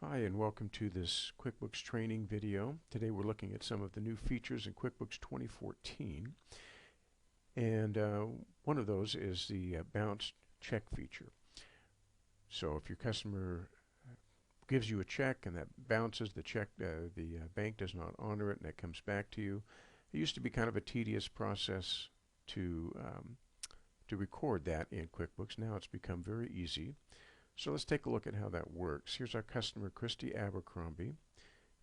Hi, and welcome to this QuickBooks training video. Today we're looking at some of the new features in QuickBooks 2014, and one of those is the bounce check feature. So if your customer gives you a check and that bounces, the bank does not honor it, and that comes back to you. It used to be kind of a tedious process to record that in QuickBooks. Now it's become very easy. So let's take a look at how that works. Here's our customer, Christy Abercrombie.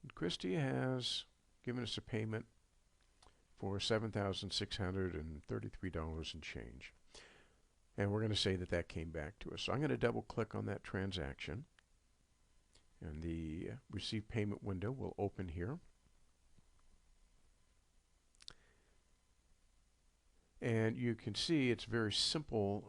And Christy has given us a payment for $7,633 and change. And we're going to say that that came back to us. So I'm going to double click on that transaction. And the receive payment window will open here. And you can see it's very simple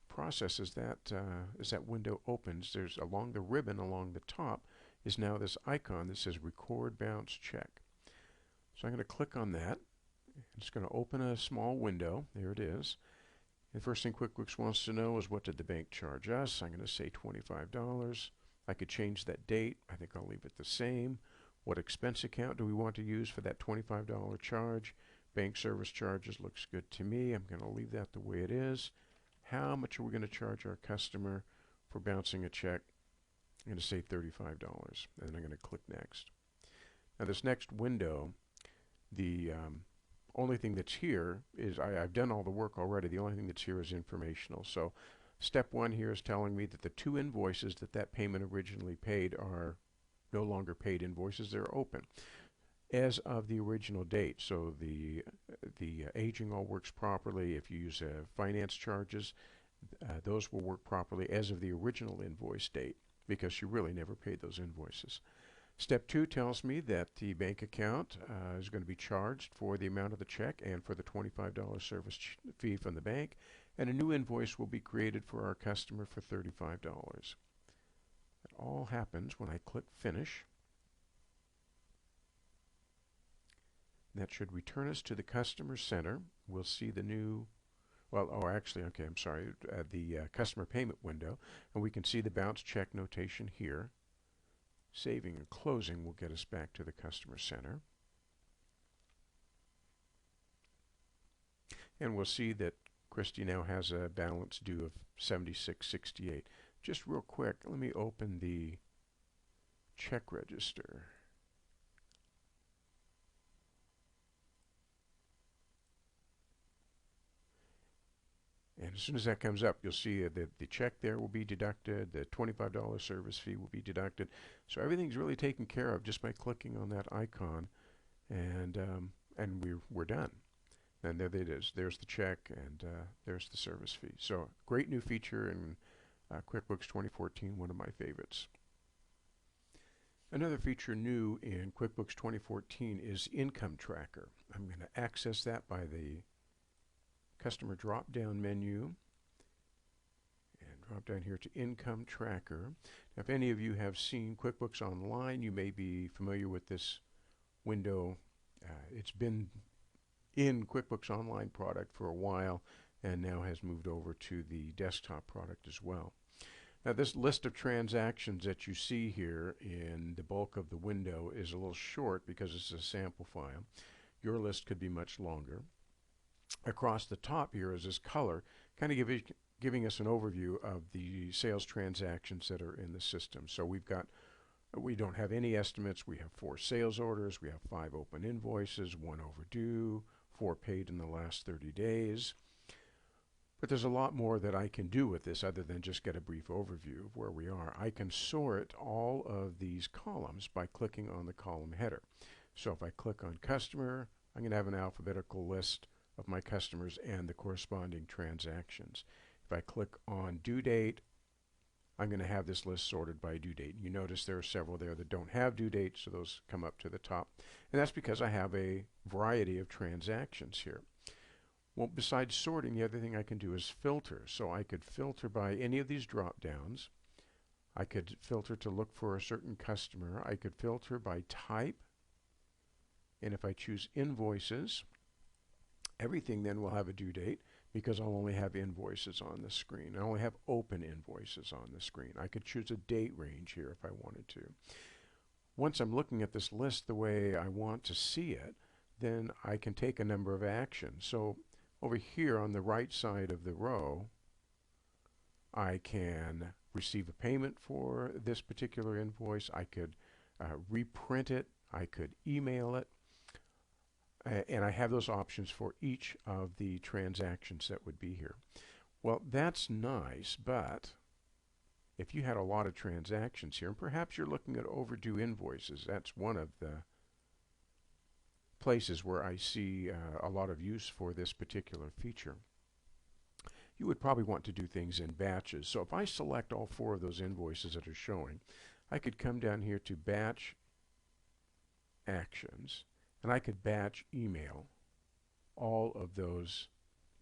process as that window opens. There's along the ribbon along the top is now this icon that says record bounce check. So I'm going to click on that. It's going to open a small window. There it is. The first thing QuickBooks wants to know is, what did the bank charge us? I'm going to say $25. I could change that date. I think I'll leave it the same. What expense account do we want to use for that $25 charge? Bank service charges looks good to me. I'm going to leave that the way it is. How much are we going to charge our customer for bouncing a check? I'm going to say $35, and then I'm going to click Next. Now this next window, the only thing that's here is I've done all the work already. The only thing that's here is informational. So step one here is telling me that the two invoices that payment originally paid are no longer paid invoices. They're open as of the original date. So the aging all works properly. If you use finance charges, those will work properly as of the original invoice date, because you really never paid those invoices. Step two tells me that the bank account is going to be charged for the amount of the check and for the $25 service fee from the bank, and a new invoice will be created for our customer for $35. That all happens when I click Finish. That should return us to the Customer Center. We'll see the new, the customer payment window, and we can see the bounce check notation here. Saving and closing will get us back to the Customer Center. And we'll see that Christy now has a balance due of $76.68. Just real quick, let me open the check register. And as soon as that comes up, you'll see that the check there will be deducted, the $25 service fee will be deducted. So everything's really taken care of just by clicking on that icon, and we're done. And there it is. There's the check, and there's the service fee. So great new feature in QuickBooks 2014, one of my favorites. Another feature new in QuickBooks 2014 is Income Tracker. I'm going to access that by the Customer drop-down menu and drop down here to Income Tracker. Now, if any of you have seen QuickBooks Online, you may be familiar with this window. It's been in QuickBooks Online product for a while and now has moved over to the desktop product as well. Now, this list of transactions that you see here in the bulk of the window is a little short because it's a sample file. Your list could be much longer. Across the top here is this color, kind of giving us an overview of the sales transactions that are in the system. So we don't have any estimates. We have 4 sales orders. We have 5 open invoices, 1 overdue, 4 paid in the last 30 days. But there's a lot more that I can do with this other than just get a brief overview of where we are. I can sort all of these columns by clicking on the column header. So if I click on Customer, I'm going to have an alphabetical list of my customers and the corresponding transactions. If I click on Due Date, I'm going to have this list sorted by due date. You notice there are several there that don't have due dates, so those come up to the top. And that's because I have a variety of transactions here. Well, besides sorting, the other thing I can do is filter. So I could filter by any of these drop downs. I could filter to look for a certain customer. I could filter by type. And if I choose invoices, everything then will have a due date. because I'll only have invoices on the screen. I only have open invoices on the screen. I could choose a date range here if I wanted to. Once I'm looking at this list the way I want to see it, then I can take a number of actions. So over here on the right side of the row, I can receive a payment for this particular invoice. I could reprint it. I could email it. And I have those options for each of the transactions that would be here. Well, that's nice, but if you had a lot of transactions here, and perhaps you're looking at overdue invoices, that's one of the places where I see a lot of use for this particular feature. You would probably want to do things in batches. So if I select all 4 of those invoices that are showing, I could come down here to Batch Actions, and I could batch email all of those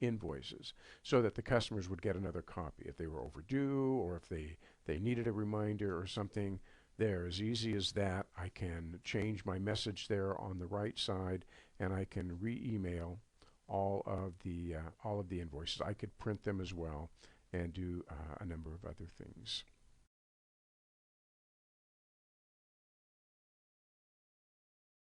invoices so that the customers would get another copy if they were overdue or if they needed a reminder or something. There, as easy as that, I can change my message there on the right side, and I can re-email all of the invoices. I could print them as well and do a number of other things.